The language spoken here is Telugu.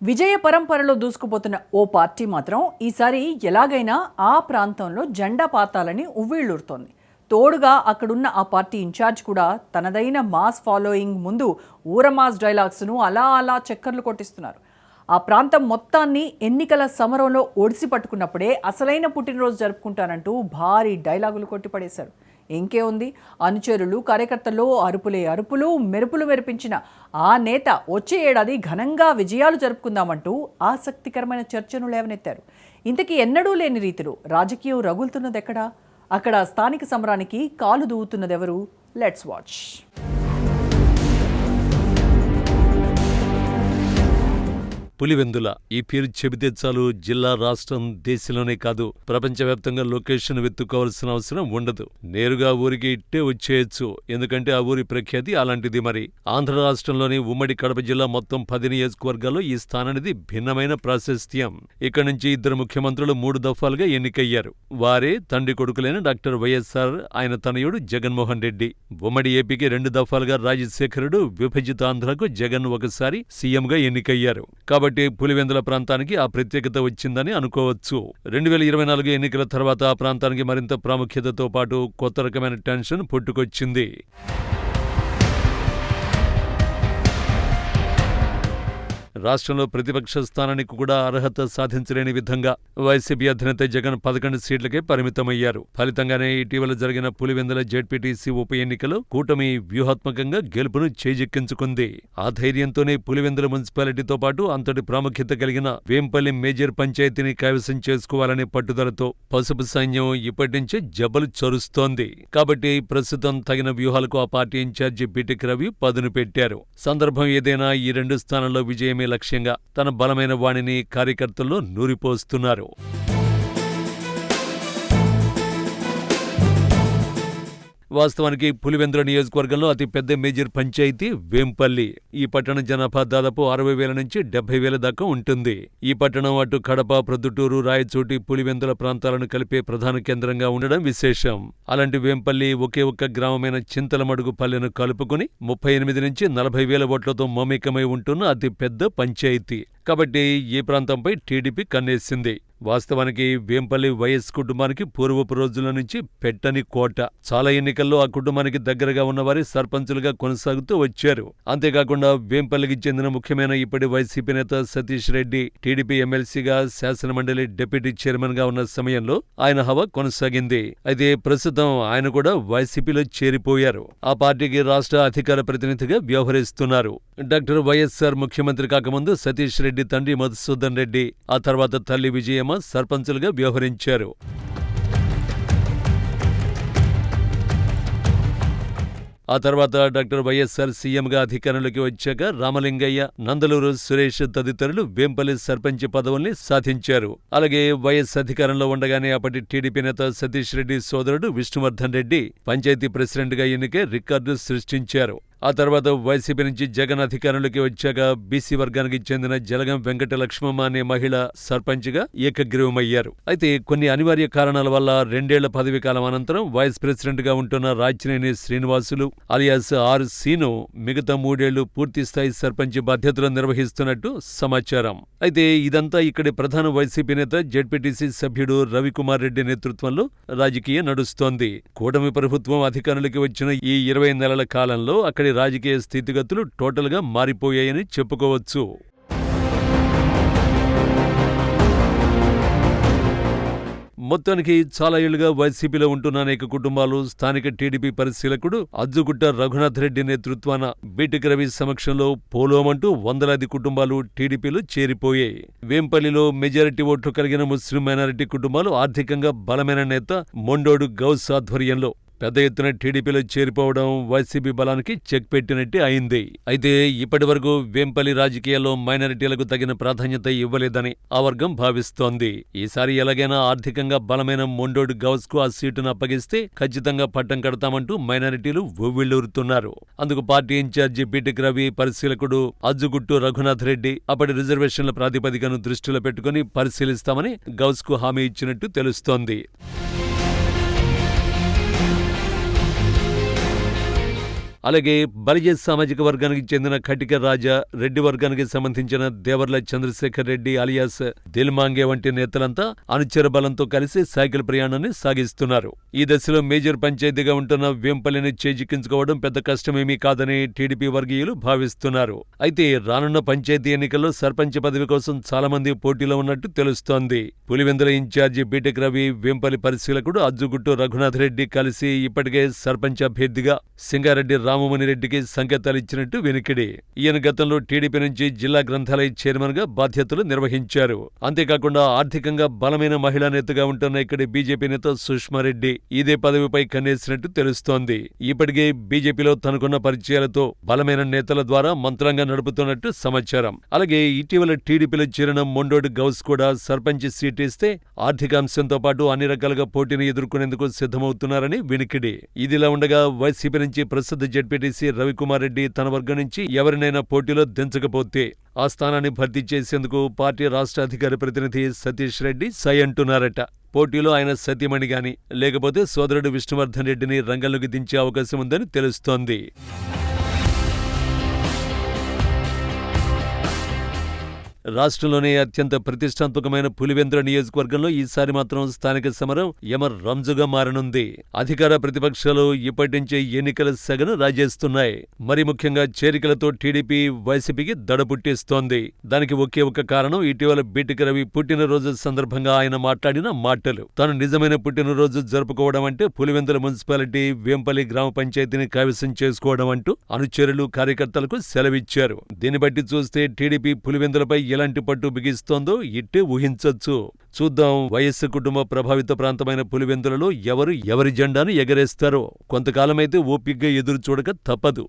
విజయ పరంపరలో దూసుకుపోతున్న ఓ పార్టీ మాత్రం ఈసారి ఎలాగైనా ఆ ప్రాంతంలో జెండా పాతాలని ఉవ్విళ్లూరుతోంది. తోడుగా అక్కడున్న ఆ పార్టీ ఇన్ఛార్జ్ కూడా తనదైన మాస్ ఫాలోయింగ్ ముందు ఊరమాస్ డైలాగ్స్ను అలా చక్కర్లు కొట్టిస్తున్నారు. ఆ ప్రాంతం మొత్తాన్ని ఎన్నికల సమరంలో ఒడిసి పట్టుకున్నప్పుడే అసలైన పుట్టినరోజు జరుపుకుంటానంటూ భారీ డైలాగులు కొట్టిపడేశారు. ఇంకే ఉంది, అనుచరులు కార్యకర్తల్లో అరుపులు మెరుపులు మెరిపించిన ఆ నేత వచ్చే ఏడాది ఘనంగా విజయాలు జరుపుకుందామంటూ ఆసక్తికరమైన చర్చను లేవనెత్తారు. ఇంతకీ ఎన్నడూ లేని రీతిలో రాజకీయం రగులుతున్నదెక్కడా? అక్కడ స్థానిక సమరానికి కాలు దూవుతున్నదెవరు? Let's watch. పులివెందుల ఈ పేరు చెబితే చాలు జిల్లా, రాష్ట్రం, దేశంలోనే కాదు ప్రపంచవ్యాప్తంగా లొకేషన్ వెతుక్కోవాల్సిన అవసరం ఉండదు. నేరుగా ఊరికి ఇట్టే వచ్చేయచ్చు. ఎందుకంటే ఆ ఊరి ప్రఖ్యాతి అలాంటిది. మరి ఆంధ్ర రాష్ట్రంలోని ఉమ్మడి కడప జిల్లా మొత్తం 10 నియోజకవర్గాల్లో ఈ స్థానానికి భిన్నమైన ప్రాశస్త్యం. ఇక్కడి నుంచి 2 ముఖ్యమంత్రులు 3 దఫాలుగా ఎన్నికయ్యారు. వారే తండ్రి కొడుకులైన డాక్టర్ వైఎస్ఆర్, ఆయన తనయుడు జగన్మోహన్ రెడ్డి. ఉమ్మడి ఏపీకి 2 దఫాలుగా రాజశేఖరుడు, విభజిత ఆంధ్రకు జగన్ ఒకసారి సీఎంగా ఎన్నికయ్యారు. కాబట్టి పులివెందుల ప్రాంతానికి ఆ ప్రత్యేకత వచ్చిందని అనుకోవచ్చు. 2024 ఎన్నికల తర్వాత ఆ ప్రాంతానికి మరింత ప్రాముఖ్యతతో పాటు కొత్త రకమైన టెన్షన్ పుట్టుకొచ్చింది. రాష్ట్రంలో ప్రతిపక్ష స్థానానికి కూడా అర్హత సాధించలేని విధంగా వైసీపీ అధినేత జగన్ 11 సీట్లకే పరిమితమయ్యారు. ఫలితంగానే ఇటీవల జరిగిన పులివెందుల జెడ్పీటీసీ ఉప ఎన్నికలో కూటమి వ్యూహాత్మకంగా గెలుపును చేజిక్కించుకుంది. ఆ ధైర్యంతోనే పులివెందుల మున్సిపాలిటీతో పాటు అంతటి ప్రాముఖ్యత కలిగిన వేంపల్లి మేజర్ పంచాయతీని కైవసం చేసుకోవాలనే పట్టుదలతో పసుపు సైన్యం ఇప్పటి నుంచే జబ్బలు చరుస్తోంది. కాబట్టి ప్రస్తుతం తగిన వ్యూహాలకు ఆ పార్టీ ఇన్ఛార్జి బిటిక్ రవి పదును పెట్టారు. సందర్భం ఏదైనా ఈ 2 స్థానాల్లో విజయమే లక్ష్యంగా తన బలమైన వాణిని కార్యకర్తల్లో నూరిపోస్తున్నారు. వాస్తవానికి పులివెందుల నియోజకవర్గంలో అతి పెద్ద మేజర్ పంచాయతీ వేంపల్లి. ఈ పట్టణం జనాభా దాదాపు 60,000 నుంచి 70,000 దాకా ఉంటుంది. ఈ పట్టణం అటు కడప, ప్రొద్దుటూరు, రాయచోటి, పులివెందుల ప్రాంతాలను కలిపే ప్రధాన కేంద్రంగా ఉండడం విశేషం. అలాంటి వేంపల్లి ఒకే ఒక్క గ్రామమైన చింతలమడుగు పల్లెను కలుపుకుని 38 నుంచి 40,000 ఓట్లతో మమేకమై ఉంటున్న అతి పెద్ద పంచాయతీ. కాబట్టి ఈ ప్రాంతంపై టీడీపీ కన్నేసింది. వాస్తవానికి వేంపల్లి వైఎస్ కుటుంబానికి పూర్వపు రోజుల నుంచి పెట్టని కోట. చాలా ఎన్నికల్లో ఆ కుటుంబానికి దగ్గరగా ఉన్నవారి సర్పంచులుగా కొనసాగుతూ వచ్చారు. అంతేకాకుండా వేంపల్లికి చెందిన ముఖ్యమైన ఇప్పటి వైసీపీ నేత సతీష్ రెడ్డి టీడీపీ ఎమ్మెల్సీగా, శాసనమండలి డిప్యూటీ చైర్మన్ గా ఉన్న సమయంలో ఆయన హవా కొనసాగింది. అయితే ప్రస్తుతం ఆయన కూడా వైసీపీలో చేరిపోయారు. ఆ పార్టీకి రాష్ట్ర అధికార ప్రతినిధిగా వ్యవహరిస్తున్నారు. డాక్టర్ వైఎస్ఆర్ ముఖ్యమంత్రి కాకముందు సతీష్ రెడ్డి తండ్రి మధుసూదన్ రెడ్డి, ఆ తర్వాత తల్లి విజయమ్మ సర్పంచులుగా వ్యవహరించారు. ఆ తర్వాత డాక్టర్ వైఎస్ఆర్ సీఎంగా అధికారంలోకి వచ్చాక రామలింగయ్య, నందలూరు సురేష్ తదితరులు వేంపల్లి సర్పంచ్ పదవుల్ని సాధించారు. అలాగే వైఎస్ అధికారంలో ఉండగానే అప్పటి టీడీపీ నేత సతీష్ రెడ్డి సోదరుడు విష్ణువర్ధన్ రెడ్డి పంచాయతీ ప్రెసిడెంట్గా ఎన్నికై రికార్డు సృష్టించారు. ఆ తర్వాత వైసీపీ నుంచి జగన్ అధికారంలోకి వచ్చాక బీసీ వర్గానికి చెందిన జలగం వెంకట లక్ష్మమ్మ అనే మహిళ సర్పంచ్గా ఏకగ్రీవమయ్యారు. అయితే కొన్ని అనివార్య కారణాల వల్ల 2 ఏళ్ల పదవీ కాలం అనంతరం వైస్ ప్రెసిడెంట్గా ఉంటున్న రాజ్యనేని శ్రీనివాసులు అలియాస్ ఆర్ సీను మిగతా 3 ఏళ్లు పూర్తిస్థాయి సర్పంచ్ బాధ్యతలు నిర్వహిస్తున్నట్టు సమాచారం. అయితే ఇదంతా ఇక్కడి ప్రధాన వైసీపీ నేత జెడ్పీటీసీ సభ్యుడు రవికుమార్ రెడ్డి నేతృత్వంలో రాజకీయం నడుస్తోంది. కూటమి ప్రభుత్వం అధికారంలోకి వచ్చిన ఈ 20 నెలల కాలంలో అక్కడి రాజకీయ స్థితిగతులు టోటల్గా మారిపోయాయని చెప్పుకోవచ్చు. మొత్తానికి చాలా ఏళ్లుగా వైసీపీలో ఉంటున్న అనేక కుటుంబాలు స్థానిక టీడీపీ పరిశీలకుడు అజ్జుగుట్ట రఘునాథ్ రెడ్డి నేతృత్వాన బిటిక్ రవి సమక్షంలో పోలోమంటూ వందలాది కుటుంబాలు టీడీపీలో చేరిపోయాయి. వేంపల్లిలో మెజారిటీ ఓట్లు కలిగిన ముస్లిం మైనారిటీ కుటుంబాలు ఆర్థికంగా బలమైన నేత మొండోడు గౌస్ ఆధ్వర్యంలో పెద్ద ఎత్తున టీడీపీలో చేరిపోవడం వైసీపీ బలానికి చెక్ పెట్టినట్టే అయింది. అయితే ఇప్పటి వరకు వేంపల్లి రాజకీయాల్లో మైనారిటీలకు తగిన ప్రాధాన్యత ఇవ్వలేదని ఆ వర్గం భావిస్తోంది. ఈసారి ఎలాగైనా ఆర్థికంగా బలమైన మొండోడు గౌస్ కు ఆ సీటును అప్పగిస్తే ఖచ్చితంగా పట్టం కడతామంటూ మైనారిటీలు ఉవ్విళ్లూరుతున్నారు. అందుకు పార్టీ ఇన్ఛార్జి బిటిక్ రవి, పరిశీలకుడు అజ్జుగుట్టు రఘునాథ్ రెడ్డి అప్పటి రిజర్వేషన్ల ప్రాతిపదికను దృష్టిలో పెట్టుకుని పరిశీలిస్తామని గౌస్ కు హామీ ఇచ్చినట్టు తెలుస్తోంది. అలాగే బలిజ సామాజిక వర్గానికి చెందిన కటిక రాజా, రెడ్డి వర్గానికి సంబంధించిన దేవర్ల చంద్రశేఖర్ రెడ్డి అలియాస్ దిల్మాంగే వంటి నేతలంతా అనుచర బలంతో కలిసి సైకిల్ ప్రయాణాన్ని సాగిస్తున్నారు. ఈ దశలో మేజర్ పంచాయతీగా ఉంటున్న వేంపల్లిని చేజిక్కించుకోవడం పెద్ద కష్టమేమీ కాదని టీడీపీ వర్గీయులు భావిస్తున్నారు. అయితే రానున్న పంచాయతీ ఎన్నికల్లో సర్పంచ్ పదవి కోసం చాలా మంది పోటీలో ఉన్నట్టు తెలుస్తోంది. పులివెందుల ఇన్ఛార్జి బీటెక్ రవి, వేంపల్లి పరిశీలకుడు అజ్జుగుట్టు రఘునాథ్ రెడ్డి కలిసి ఇప్పటికే సర్పంచ్ అభ్యర్థిగా సింగారెడ్డి రామమునిరెడ్డికి సంకేతాలు ఇచ్చినట్టు వినికిడి. ఈయన గతంలో టీడీపీ నుంచి జిల్లా గ్రంథాలయ చైర్మన్ గా బాధ్యతలు నిర్వహించారు. అంతేకాకుండా ఆర్థికంగా బలమైన మహిళా నేతగా ఉంటున్న ఇక్కడి బీజేపీ నేత సుష్మారెడ్డి ఇదే పదవిపై కన్నేసినట్టు తెలుస్తోంది. ఇప్పటికే బీజేపీలో తనకున్న పరిచయాలతో బలమైన నేతల ద్వారా మంత్రంగా నడుపుతున్నట్టు సమాచారం. అలాగే ఇటీవల టీడీపీలో చేరిన మొండోడు గౌస్ కూడా సర్పంచ్ సీట్ ఇస్తే ఆర్థిక అంశంతో పాటు అన్ని రకాలుగా పోటీని ఎదుర్కొనేందుకు సిద్ధమవుతున్నారని వినికిడి. ఇదిలా ఉండగా వైసీపీ నుంచి ప్రసిద్ధ జెడ్పీటీసీ రవికుమార్ రెడ్డి తన వర్గం నుంచి ఎవరినైనా పోటీలో దించకపోతే ఆ స్థానాన్ని భర్తీ చేసేందుకు పార్టీ రాష్ట్ర అధికార ప్రతినిధి సతీష్ రెడ్డి సై అంటున్నారట. పోటీలో ఆయన సతీమణి గాని లేకపోతే సోదరుడు విష్ణువర్ధన్ రెడ్డిని రంగంలోకి దించే అవకాశం ఉందని తెలుస్తోంది. రాష్ట్రంలోనే అత్యంత ప్రతిష్టాత్మకమైన పులివెందుల నియోజకవర్గంలో ఈసారి మాత్రం స్థానిక సమరం యమ రంజుగా మారనుంది. అధికార ప్రతిపక్షాలు ఇప్పటి నుంచే ఎన్నికల సెగను రాజేస్తున్నాయి. మరి ముఖ్యంగా చేరికలతో టీడీపీ వైసీపీకి దడ పుట్టిస్తోంది. దానికి ఒకే ఒక కారణం ఇటీవల బీటెక్ రవి పుట్టినరోజు సందర్భంగా ఆయన మాట్లాడిన మాటలు. తాను నిజమైన పుట్టినరోజు జరుపుకోవడం అంటే పులివెందుల మున్సిపాలిటీ వేంపల్లి గ్రామ పంచాయతీని కైవసం చేసుకోవడం అంటూ అనుచరులు, కార్యకర్తలకు సెలవిచ్చారు. దీన్ని బట్టి చూస్తే టీడీపీ పులివెందులపై ఎలాంటి పట్టు బిగిస్తోందో ఇట్టే ఊహించొచ్చు. చూద్దాం వైఎస్ కుటుంబ ప్రభావిత ప్రాంతమైన పులివెందులలో ఎవరు ఎవరి జెండాను ఎగరేస్తారో. కొంతకాలమైతే ఓపిగ్గా ఎదురు చూడక తప్పదు.